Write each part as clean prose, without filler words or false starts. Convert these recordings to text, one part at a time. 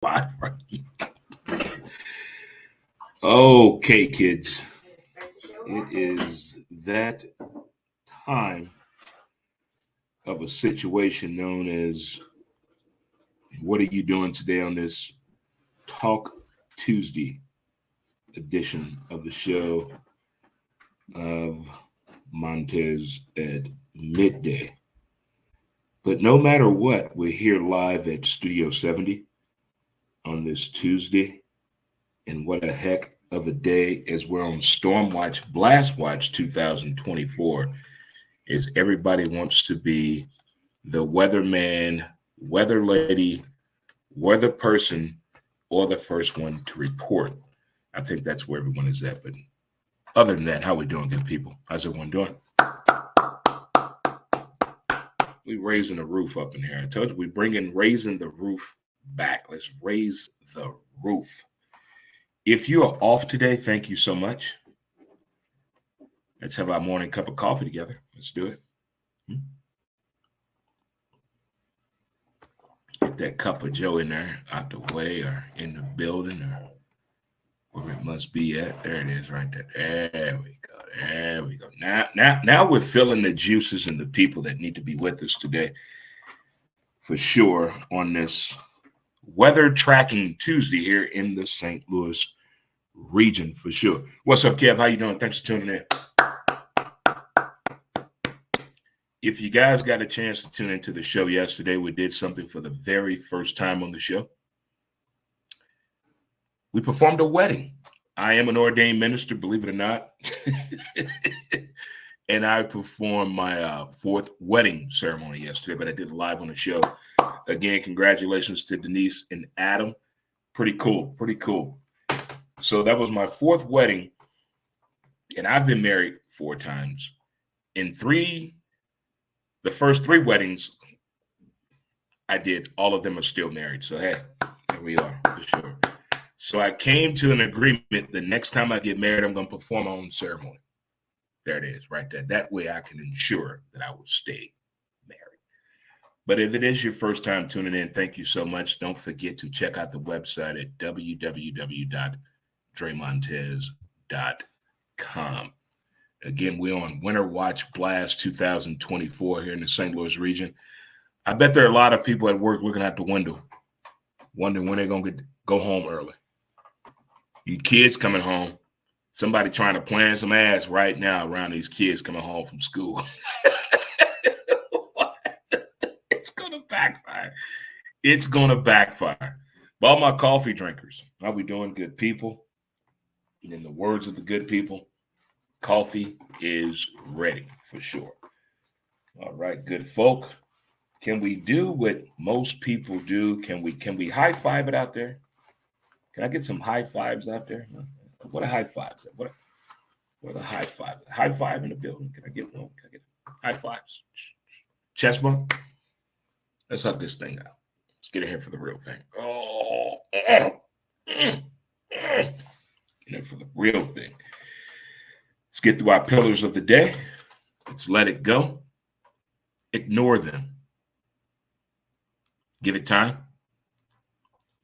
spot right. Okay, kids. It is that time of a situation known as what are you doing today on this Talk Tuesday edition of the show of Montez at midday. But no matter what, we're here live at Studio 70 on this Tuesday. And what a heck of a day as we're on Storm Watch, Blast Watch 2024, as everybody wants to be the weatherman, weather lady, weather person, or the first one to report. I think that's where everyone is at. But other than that, how we doing, good people? How's everyone doing? We raising the roof up in here. I told you we raising the roof back. Let's raise the roof. If you are off today, thank you so much. Let's have our morning cup of coffee together. Let's do it. Get that cup of Joe in there, out the way, or in the building, or where it must be at. There it is, right there. There we go. There we go. Now we're filling the juices and the people that need to be with us today, for sure, on this weather tracking Tuesday here in the St. Louis region, for sure. What's up, Kev? How you doing? Thanks for tuning in. If you guys got a chance to tune into the show yesterday, we did something for the very first time on the show. We performed a wedding. I am an ordained minister, believe it or not. And I performed my fourth wedding ceremony yesterday, but I did it live on the show. Again, congratulations to Denise and Adam. Pretty cool. So that was my fourth wedding, and I've been married 4 times. The first 3 weddings I did, all of them are still married. So hey, there we are, for sure. So I came to an agreement the next time I get married, I'm going to perform my own ceremony. There it is, right there. That way I can ensure that I will stay married. But if it is your first time tuning in, thank you so much. Don't forget to check out the website at www.dremontez.com. Again, we're on Winter Watch Blast 2024 here in the St. Louis region. I bet there are a lot of people at work looking out the window, wondering when they're going to go home early. You kids coming home, somebody trying to plan some ass right now around these kids coming home from school. It's going to backfire. It's going to backfire. But all my coffee drinkers, how we doing, good people? And in the words of the good people, coffee is ready, for sure. All right, good folk. Can we do what most people do? Can we high five it out there? Can I get some high fives out there? What are high fives? What are the high fives? High five in the building. Can I get one? Can I get high fives? Chest bump. Let's hug this thing out. Let's get in here for the real thing. Get in for the real thing. Let's get through our pillars of the day. Let's let it go. Ignore them. Give it time.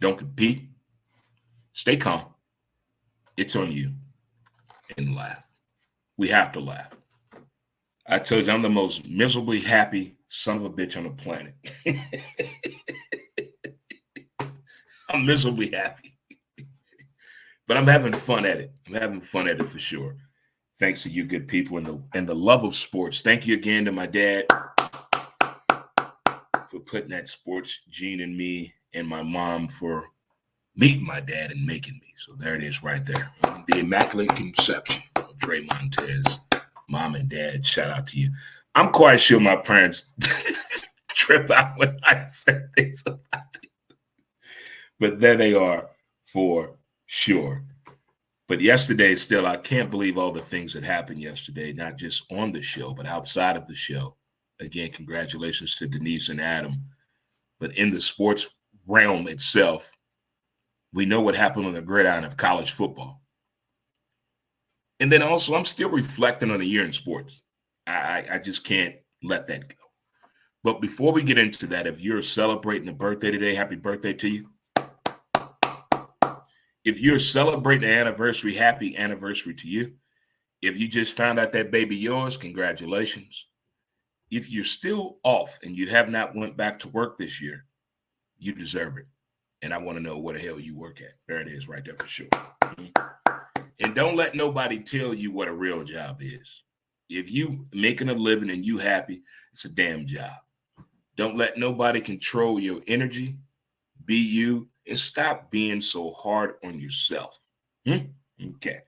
Don't compete. Stay calm. It's on you. And laugh. We have to laugh. I told you I'm the most miserably happy son of a bitch on the planet. I'm miserably happy. But I'm having fun at it. I'm having fun at it for sure. Thanks to you good people and the love of sports. Thank you again to my dad for putting that sports gene in me, and my mom for meeting my dad and making me. So there it is right there. The Immaculate Conception of Dre Montez. Mom and dad, shout out to you. I'm quite sure my parents trip out when I say things about it. But there they are for sure. But yesterday, still, I can't believe all the things that happened yesterday, not just on the show, but outside of the show. Again, congratulations to Denise and Adam. But in the sports realm itself, we know what happened on the gridiron of college football. And then also, I'm still reflecting on a year in sports. I just can't let that go. But before we get into that, if you're celebrating a birthday today, happy birthday to you. If you're celebrating an anniversary, happy anniversary to you. If you just found out that baby yours, congratulations. If you're still off and you have not went back to work this year, you deserve it. And I want to know where the hell you work at. There it is right there for sure. And don't let nobody tell you what a real job is. If you making a living and you happy, it's a damn job. Don't let nobody control your energy. Be you and stop being so hard on yourself. Okay.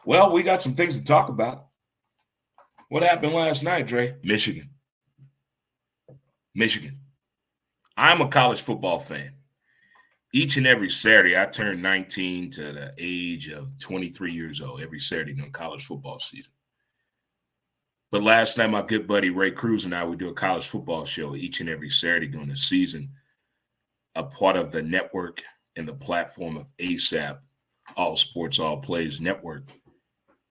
Well, we got some things to talk about. What happened last night, Dre? Michigan. I'm a college football fan. Each and every Saturday, I turn 19 to the age of 23 years old every Saturday during college football season. But last night, my good buddy Ray Cruz and I would do a college football show each and every Saturday during the season, a part of the network and the platform of ASAP, All Sports, All Plays Network.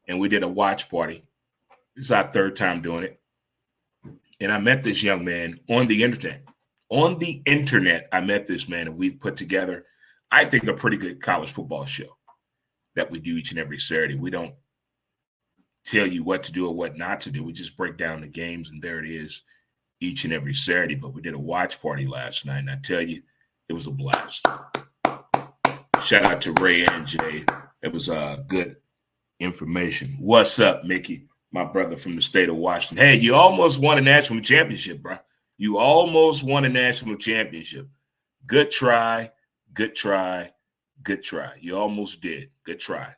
And we did a watch party. This is our third time doing it. And I met this young man on the internet. On the internet, I met this man, and we've put together, I think, a pretty good college football show that we do each and every Saturday. We don't tell you what to do or what not to do. We just break down the games, and there it is each and every Saturday. But we did a watch party last night, and I tell you, it was a blast. Shout out to Ray and Jay. It was good information. What's up, Mickey, my brother from the state of Washington? Hey, you almost won a national championship, bro. You almost won a national championship. Good try. You almost did. Good try.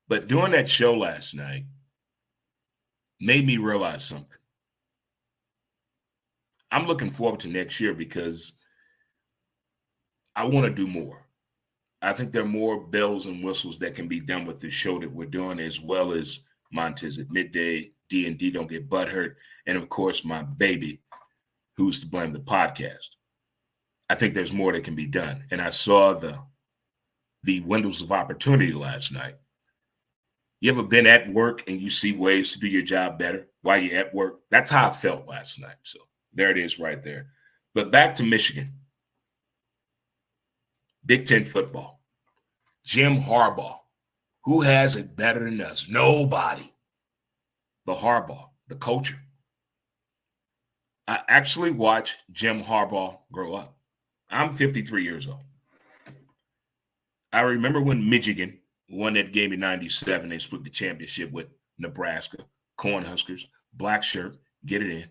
But doing that show last night made me realize something. I'm looking forward to next year because I want to do more. I think there are more bells and whistles that can be done with the show that we're doing, as well as Montez at Midday, D&D Don't Get Butthurt, and, of course, my baby, Who's to Blame, the podcast. I think there's more that can be done. And I saw the windows of opportunity last night. You ever been at work and you see ways to do your job better while you're at work? That's how I felt last night. So there it is right there. But back to Michigan. Big Ten football. Jim Harbaugh. Who has it better than us? Nobody. The Harbaugh, the culture. I actually watched Jim Harbaugh grow up. I'm 53 years old. I remember when Michigan won that game in 97. They split the championship with Nebraska, Cornhuskers, black shirt, get it in.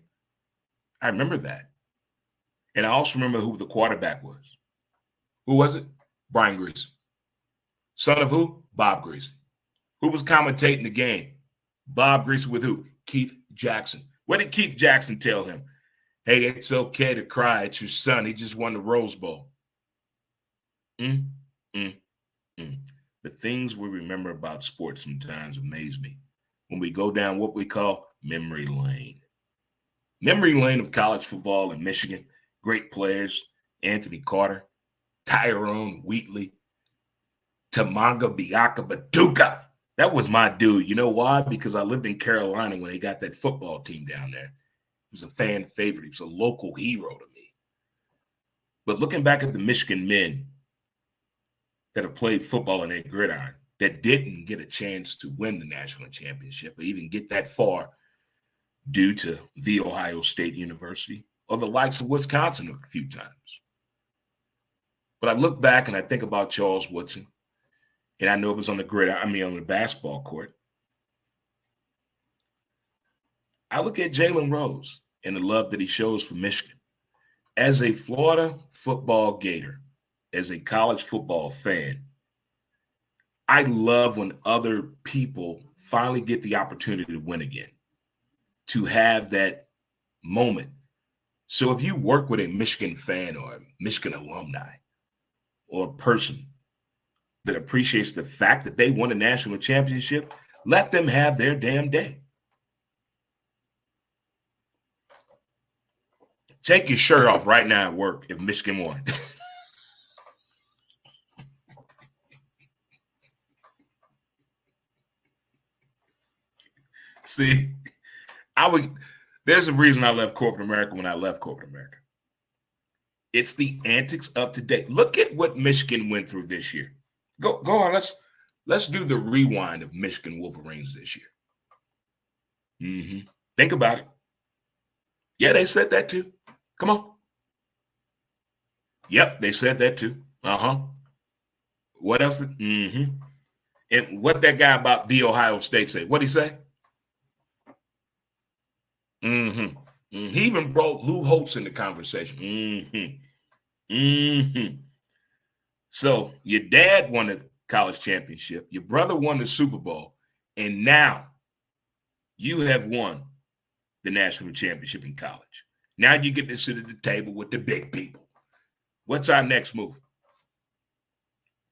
I remember that. And I also remember who the quarterback was. Who was it? Brian Greasy. Son of who? Bob Greasy. Who was commentating the game? Bob Greasy with who? Keith Jackson. What did Keith Jackson tell him? Hey, it's okay to cry. It's your son. He just won the Rose Bowl. The things we remember about sports sometimes amaze me. When we go down what we call memory lane. Memory lane of college football in Michigan. Great players. Anthony Carter, Tyrone Wheatley, Tamaga Biaka Baduka. That was my dude. You know why? Because I lived in Carolina when they got that football team down there. He was a fan favorite. He was a local hero to me. But looking back at the Michigan men that have played football in their gridiron that didn't get a chance to win the national championship or even get that far due to The Ohio State University or the likes of Wisconsin a few times. But I look back and I think about Charles Woodson, and I know it was on the gridiron, on the basketball court. I look at Jalen Rose and the love that he shows for Michigan. As a Florida football Gator, as a college football fan, I love when other people finally get the opportunity to win again, to have that moment. So if you work with a Michigan fan or a Michigan alumni or a person that appreciates the fact that they won a national championship, let them have their damn day. Take your shirt off right now at work if Michigan won. See, there's a reason I left corporate America when I left corporate America. It's the antics of today. Look at what Michigan went through this year. Go on. Let's do the rewind of Michigan Wolverines this year. Think about it. Yeah, they said that too. Come on. Yep, they said that too. What else? And what that guy about the Ohio State say? What'd he say? He even brought Lou Holtz in the conversation. So your dad won the college championship, your brother won the Super Bowl, and now you have won the national championship in college. Now you get to sit at the table with the big people. What's our next move?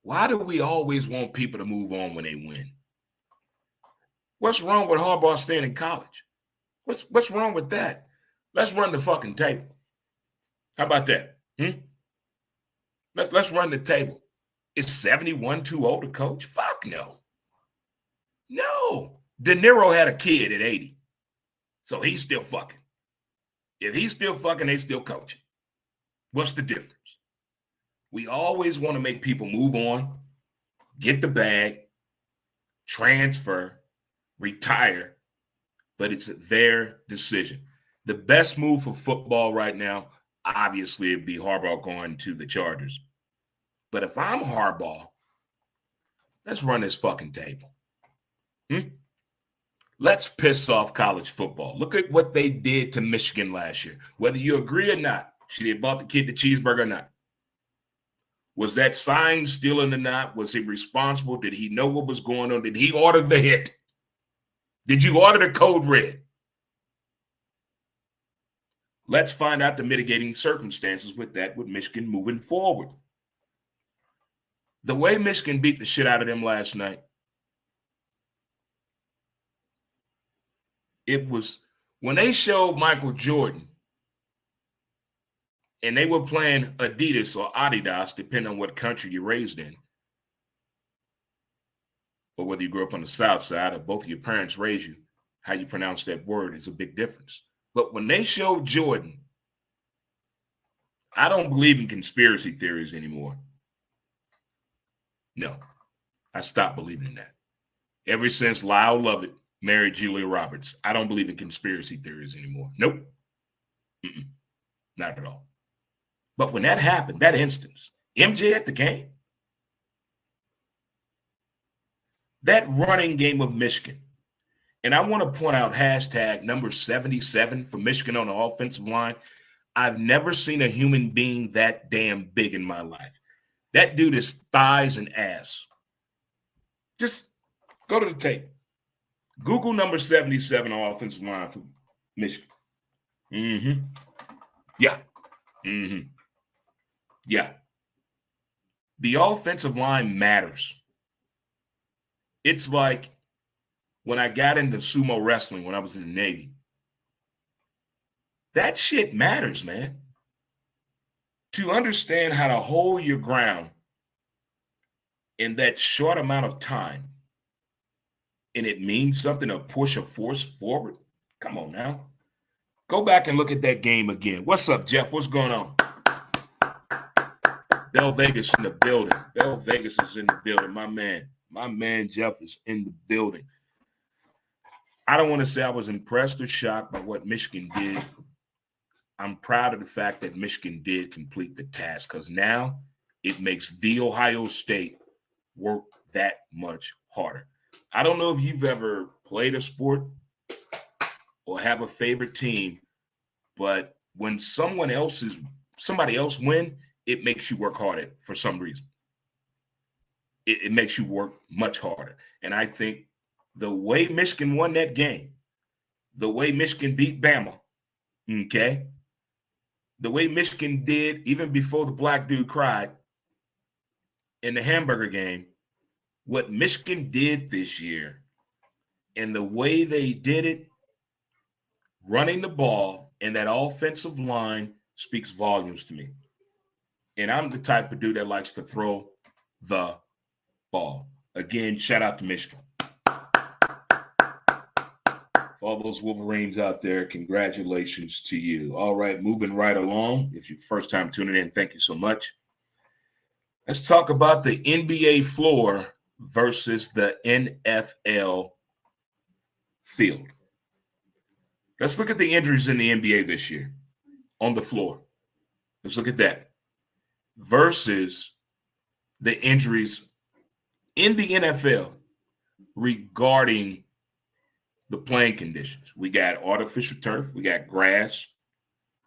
Why do we always want people to move on when they win? What's wrong with Harbaugh staying in college? What's wrong with that? Let's run the fucking table. How about that? Let's run the table. Is 71 too old to coach? Fuck no. No. De Niro had a kid at 80. So he's still fucking. If he's still fucking, they still coaching. What's the difference? We always want to make people move on, get the bag, transfer, retire, but it's their decision. The best move for football right now, obviously, it'd be Harbaugh going to the Chargers. But if I'm Harbaugh, let's run this fucking table. Let's piss off college football. Look at what they did to Michigan last year. Whether you agree or not, should they have bought the kid the cheeseburger or not? Was that sign stealing or not? Was he responsible? Did he know what was going on? Did he order the hit? Did you order the code red? Let's find out the mitigating circumstances with Michigan moving forward. The way Michigan beat the shit out of them last night, it was when they showed Michael Jordan and they were playing Adidas or Adidas, depending on what country you're raised in, or whether you grew up on the South Side or both of your parents raised you, how you pronounce that word is a big difference. But when they showed Jordan, I don't believe in conspiracy theories anymore. No, I stopped believing in that. Ever since Lyle Lovett married Julia Roberts, I don't believe in conspiracy theories anymore. Nope. Not at all. But when that happened, that instance, MJ at the game, that running game of Michigan, and I want to point out hashtag number 77 for Michigan on the offensive line. I've never seen a human being that damn big in my life. That dude is thighs and ass. Just go to the tape. Google number 77 on offensive line for Michigan. Yeah. Yeah. The offensive line matters. It's like when I got into sumo wrestling when I was in the Navy. That shit matters, man. To understand how to hold your ground in that short amount of time, and it means something to push a force forward. Come on now. Go back and look at that game again. What's up, Jeff? What's going on? Bell Vegas in the building. Bell Vegas is in the building. My man Jeff is in the building. I don't want to say I was impressed or shocked by what Michigan did. I'm proud of the fact that Michigan did complete the task because now it makes the Ohio State work that much harder. I don't know if you've ever played a sport or have a favorite team, but when somebody else win, it makes you work harder for some reason. It makes you work much harder. And I think the way Michigan won that game, the way Michigan beat Bama, okay, the way Michigan did even before the black dude cried in the hamburger game, what Michigan did this year and the way they did it, running the ball and that offensive line speaks volumes to me. And I'm the type of dude that likes to throw the ball. Again, shout out to Michigan. All those Wolverines out there, congratulations to you. All right, moving right along. If you're first time tuning in, thank you so much. Let's talk about the NBA floor versus the NFL field. Let's look at the injuries in the NBA this year on the floor. Let's look at that versus the injuries in the NFL regarding the playing conditions. We got artificial turf, we got grass,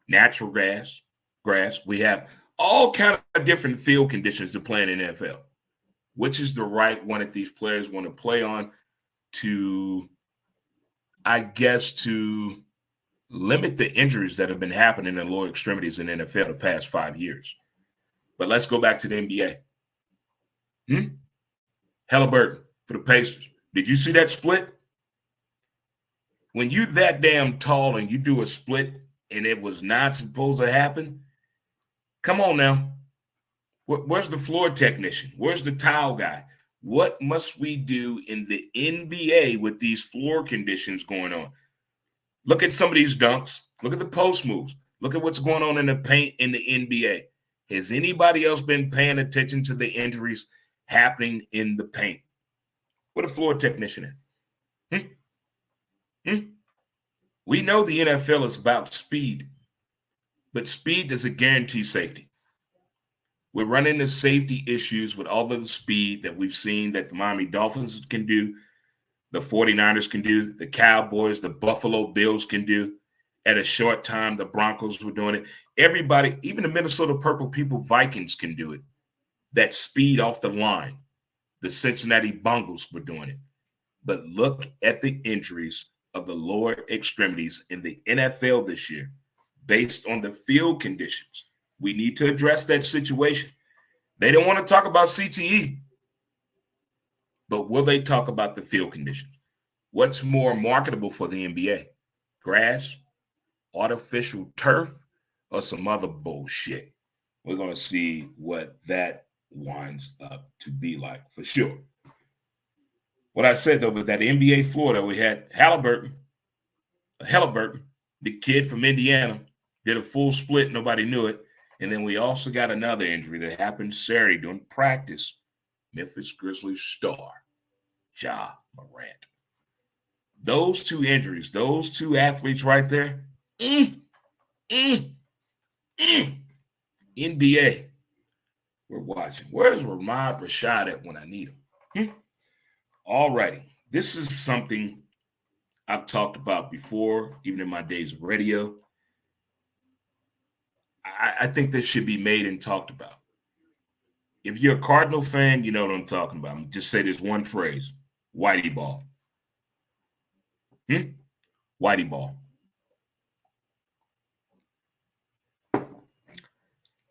natural grass. We have all kind of different field conditions to play in the NFL. Which is the right one that these players want to play on to, I guess, to limit the injuries that have been happening in the lower extremities in the NFL the past 5 years. But let's go back to the NBA. Halliburton for the Pacers. Did you see that split? When you that damn tall and you do a split and it was not supposed to happen, come on now. Where's the floor technician? Where's the towel guy? What must we do in the NBA with these floor conditions going on? Look at some of these dunks. Look at the post moves. Look at what's going on in the paint in the NBA. Has anybody else been paying attention to the injuries happening in the paint? What a floor technician is. We know the NFL is about speed, but speed doesn't guarantee safety. We're running into safety issues with all of the speed that we've seen that the Miami Dolphins can do, the 49ers can do, the Cowboys, the Buffalo Bills can do. At a short time, the Broncos were doing it. Everybody, even the Minnesota Purple People Vikings can do it. That speed off the line. The Cincinnati Bengals were doing it. But look at the injuries of the lower extremities in the NFL this year based on the field conditions. We need to address that situation. They don't want to talk about CTE, but will they talk about the field conditions? What's more marketable for the NBA? Grass, artificial turf, or some other bullshit? We're going to see what that winds up to be like for sure. What I said, though, with that NBA floor, we had Halliburton, the kid from Indiana, did a full split. Nobody knew it. And then we also got another injury that happened Saturday during practice. Memphis Grizzlies star, Ja Morant. Those two injuries, those two athletes right there, NBA, we're watching. Where's Ramad Rashad at when I need him? All righty. This is something I've talked about before, even in my days of radio. I think this should be made and talked about. If you're a Cardinal fan, you know what I'm talking about. I'm just say this one phrase: Whitey ball. Whitey ball.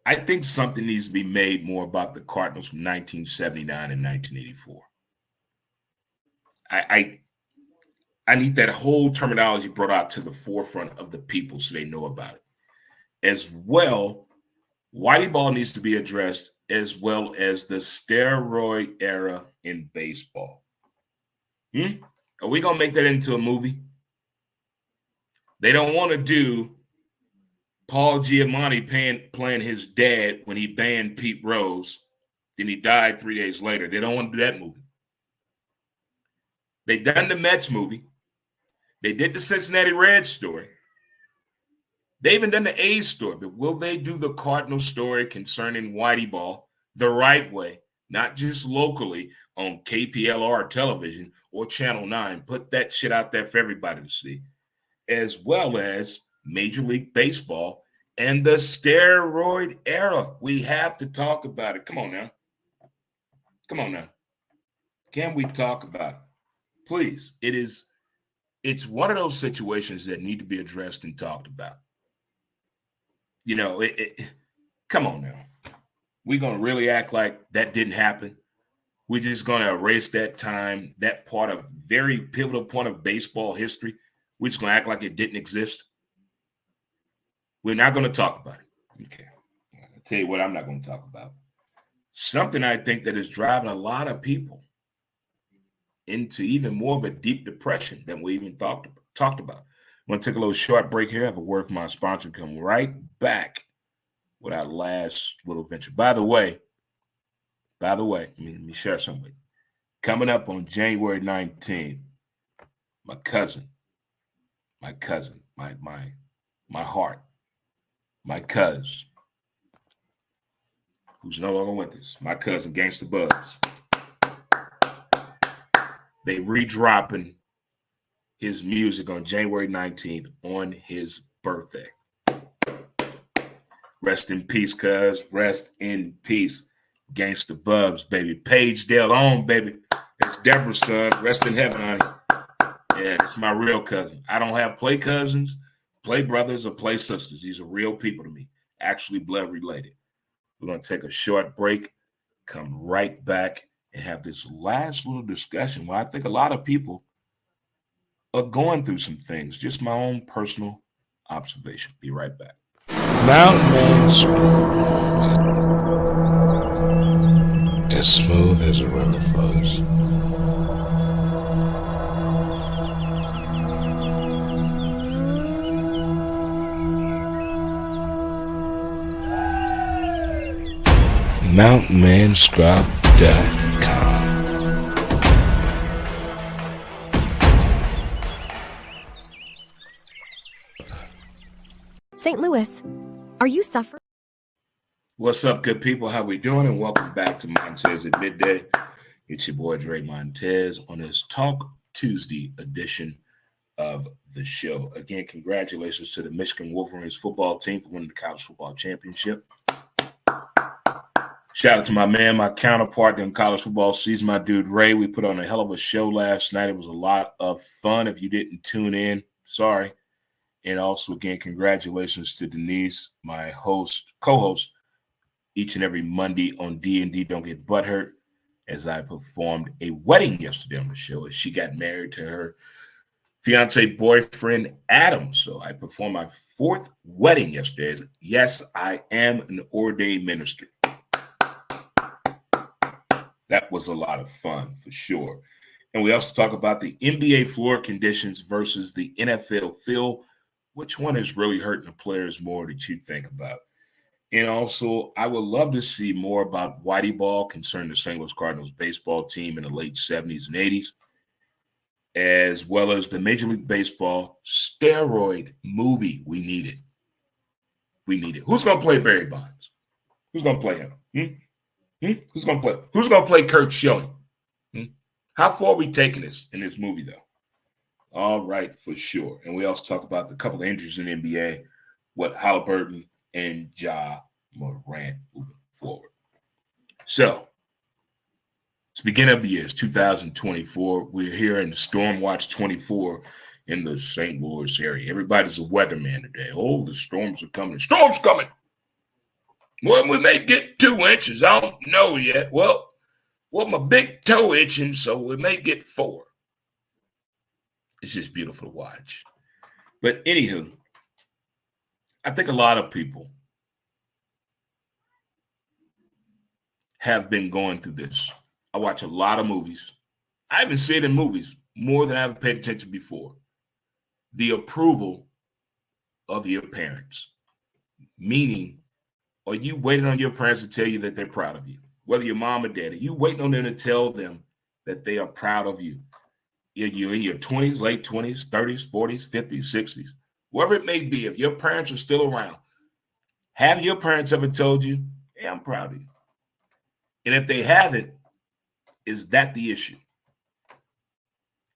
I think something needs to be made more about the Cardinals from 1979 and 1984. I need that whole terminology brought out to the forefront of the people so they know about it. As well, Whitey ball needs to be addressed, as well as the steroid era in baseball. Are we going to make that into a movie? They don't want to do Paul Giamatti playing his dad when he banned Pete Rose. Then he died 3 days later. They don't want to do that movie. They done the Mets movie. They did the Cincinnati Reds story. They even done the A's story. But will they do the Cardinals story concerning Whitey ball the right way, not just locally on KPLR television or Channel 9? Put that shit out there for everybody to see, as well as Major League Baseball and the steroid era. We have to talk about it. Come on now. Can we talk about it? Please. It's one of those situations that need to be addressed and talked about. You know, come on now. We're going to really act like that didn't happen. We're just going to erase that time, that part of very pivotal point of baseball history. We're just going to act like it didn't exist. We're not going to talk about it. Okay. I'll tell you what I'm not going to talk about. Something I think that is driving a lot of people into even more of a deep depression than we even talked about. talked about. I'm going to take a little short break here. Have a word from my sponsor. Come right back with our last little venture. By the way, let me share something with you. Coming up on January 19th, my cousin, my heart, my cuz, who's no longer with us, my cousin Gangsta Buzz. They redropping his music on January 19th on his birthday. Rest in peace, cuz. Rest in peace. Gangsta Bubs, baby. Paige Dale on, baby. It's Deborah's son. Rest in heaven, honey. Yeah, it's my real cousin. I don't have play cousins, play brothers, or play sisters. These are real people to me, actually blood related. We're going to take a short break, come right back, and have this last little discussion where I think a lot of people are going through some things. Just my own personal observation. Be right back. Mountain Man as smooth as a river flows. MountainManScrub.com. St. Louis, are you suffering? What's up, good people? How we doing? And welcome back to Montez at Midday. It's your boy Dre Montez on this Talk Tuesday edition of the show. Again, congratulations to the Michigan Wolverines football team for winning the college football championship. Shout out to my man, my counterpart in college football season, my dude Ray. We put on a hell of a show last night. It was a lot of fun. If you didn't tune in, sorry. And also, again, congratulations to Denise, my co-host, each and every Monday on D&D Don't Get Butthurt, as I performed a wedding yesterday on the show as she got married to her fiance boyfriend, Adam. So I performed my fourth wedding yesterday. Yes, I am an ordained minister. That was a lot of fun for sure. And we also talk about the NBA floor conditions versus the NFL field. Which one is really hurting the players more that you think about? And also, I would love to see more about Whitey ball concerning the St. Louis Cardinals baseball team in the late 70s and 80s, as well as the Major League Baseball Steroid movie. We need it. We need it. Who's going to play Barry Bonds? Who's going to play him? Who's going to play? Who's going to play Kurt Schilling? How far are we taking this in this movie, though? All right, for sure. And we also talk about the couple of injuries in the NBA, what Halliburton and Ja Morant moving forward. So, it's the beginning of the year. It's 2024. We're here in Storm Watch 24 in the St. Louis area. Everybody's a weatherman today. Oh, the storms are coming. Storm's coming. Well, we may get 2 inches. I don't know yet. Well, my big toe itching, so we may get 4. It's just beautiful to watch. But anywho, I think a lot of people have been going through this. I watch a lot of movies. I even see it in movies more than I have paid attention before. The approval of your parents. Meaning, are you waiting on your parents to tell you that they're proud of you? Whether your mom or dad, are you waiting on them to tell them that they are proud of you? You're in your 20s, late 20s, 30s, 40s, 50s, 60s, wherever it may be, if your parents are still around, have your parents ever told you, hey, I'm proud of you? And if they haven't, is that the issue?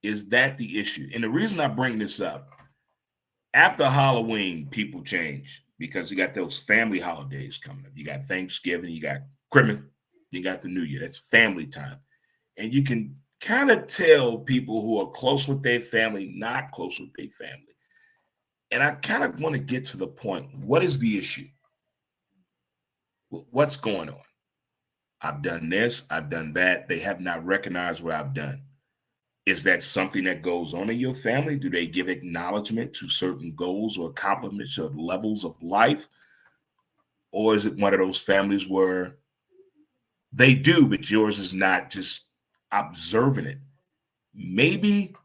Is that the issue? And the reason I bring this up, after Halloween, people change because you got those family holidays coming up. You got Thanksgiving, you got Christmas, you got the New Year. That's family time. And you can kind of tell people who are close with their family, not close with their family. And I kind of want to get to the point. What is the issue? What's going on? I've done this. I've done that. They have not recognized what I've done. Is that something that goes on in your family? Do they give acknowledgement to certain goals or accomplishments or levels of life? Or is it one of those families where they do, but yours is not, just observing it? Maybe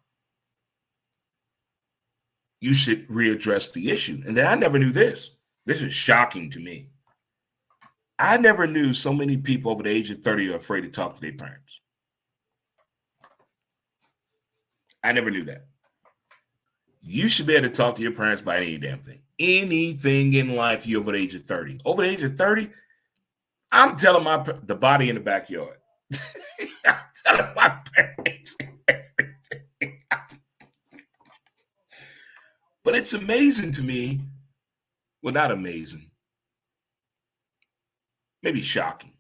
you should readdress the issue. And then I never knew this. This is shocking to me. I never knew so many people over the age of 30 are afraid to talk to their parents. I never knew that. You should be able to talk to your parents about any damn thing. Anything in life, you over the age of 30. Over the age of 30, I'm telling the body in the backyard. I'm telling my parents everything. But it's amazing to me. Well, not amazing. Maybe shocking.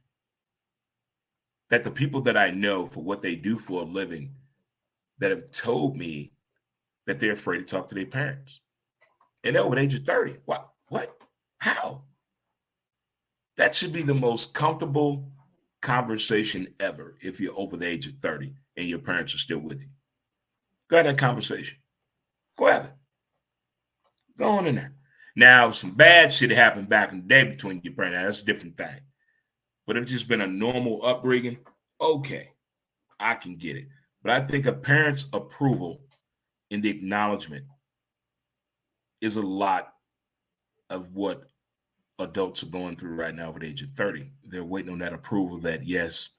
That the people that I know for what they do for a living that have told me that they're afraid to talk to their parents. And they're over the age of 30. What? How? That should be the most comfortable conversation ever if you're over the age of 30 and your parents are still with you. Go have that conversation. Go have it. Go on in there. Now, if some bad shit happened back in the day between your parents, that's a different thing. But if it's just been a normal upbringing, okay, I can get it. But I think a parent's approval in the acknowledgement is a lot of what adults are going through right now over the age of 30. They're waiting on that approval that, yes,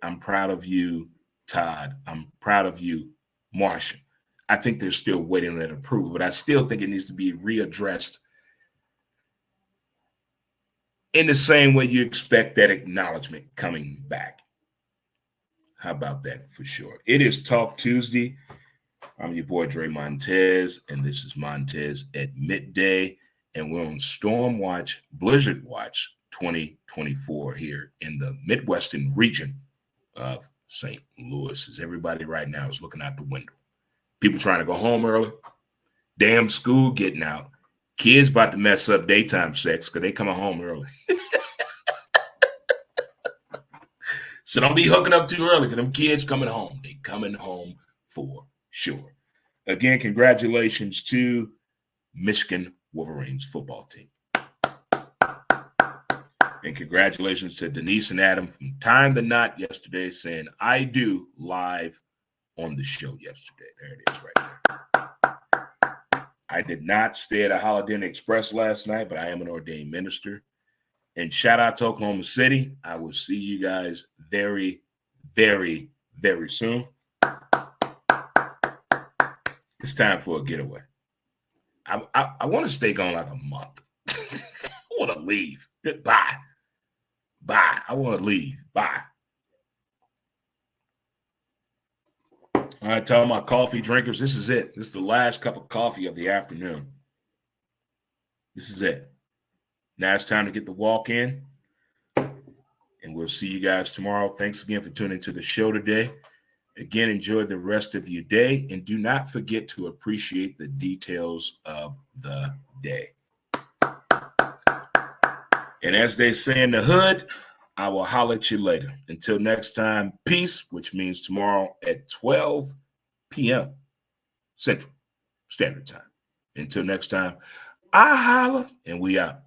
I'm proud of you, Todd. I'm proud of you, Marsha. I think they're still waiting on that approval, but I still think it needs to be readdressed in the same way you expect that acknowledgement coming back. How about that for sure? It is Talk Tuesday. I'm your boy, Dre Montez, and this is Montez at Midday, and we're on Storm Watch, Blizzard Watch 2024 here in the Midwestern region of St. Louis, as everybody right now is looking out the window. People trying to go home early. Damn school getting out. Kids about to mess up daytime sex because they coming home early. So don't be hooking up too early because them kids coming home. They coming home for sure. Again, congratulations to Michigan Wolverines football team. And congratulations to Denise and Adam from tying the knot yesterday, saying, I do live on the show yesterday. There it is right there. I did not stay at a Holiday Inn Express last night, but I am an ordained minister. And shout out to Oklahoma City. I will see you guys very, very, very soon. It's time for a getaway. I want to stay gone like a month. I want to leave. Bye. I want to leave. Bye. All right, tell my coffee drinkers, this is it. This is the last cup of coffee of the afternoon. This is it. Now it's time to get the walk in. And we'll see you guys tomorrow. Thanks again for tuning into the show today. Again, enjoy the rest of your day. And do not forget to appreciate the details of the day. And as they say in the hood, I will holler at you later. Until next time, peace, which means tomorrow at 12 p.m. Central Standard Time. Until next time, I holler and we out.